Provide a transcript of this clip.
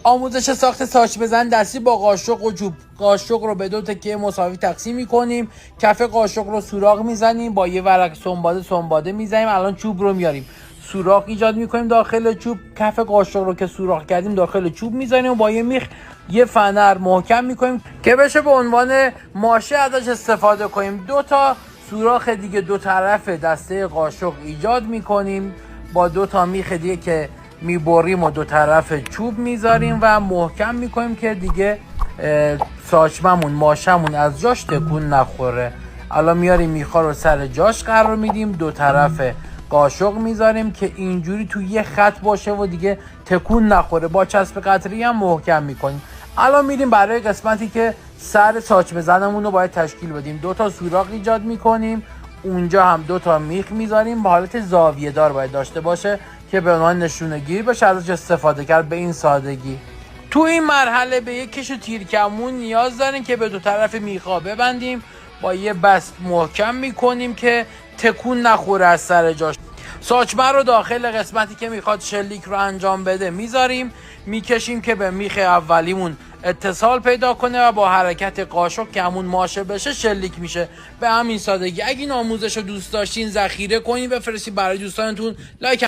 آموزش ساخت ساچ بزن دستی با قاشق و چوب. قاشق رو به 2 تکه مساوی تقسیم میکنیم. کف قاشق رو سوراخ میزنیم، با یه ورق سنباده میزنیم. الان چوب رو میاریم، سوراخ ایجاد میکنیم داخل چوب. کف قاشق رو که سوراخ کردیم داخل چوب میزنیم و با یه میخ یه فنر محکم میکنیم که بشه به عنوان ماشه ازش استفاده کنیم. 2 تا سوراخ دیگه 2 طرف دسته قاشق ایجاد میکنیم با 2 تا میخ دیگه که میبریم و 2 طرف چوب میذاریم و محکم میکنیم که دیگه ساچممون ماشمون از جاش تکون نخوره. الان میاریم میخا رو سر جاش قرار میدیم، 2 طرف قاشق میذاریم که اینجوری تو یه خط باشه و دیگه تکون نخوره. با چسب قطری هم محکم میکنیم. الان میریم برای قسمتی که سر ساچ بزنمون رو باید تشکیل بدیم. 2 تا سوراخ ایجاد میکنیم، اونجا هم 2 تا میخ میذاریم. به حالت زاویه دار باید داشته باشه که به عنوان نشونه گیری بشه ازش استفاده کرد به این سادگی. تو این مرحله به یک کش و تیرکمون نیاز داریم که به 2 طرف میخا ببندیم، با یه بست محکم میکنیم که تکون نخوره از سر جاش. ساچمه رو داخل قسمتی که میخواد شلیک رو انجام بده میذاریم، میکشیم که به میخ اولیمون اتصال پیدا کنه و با حرکت قاشق که همون ماشه بشه شلیک میشه. به همین سادگی. اگه این آموزش رو دوست داشتین ذخیره کنین بفرستید برای دوستانتون. لایک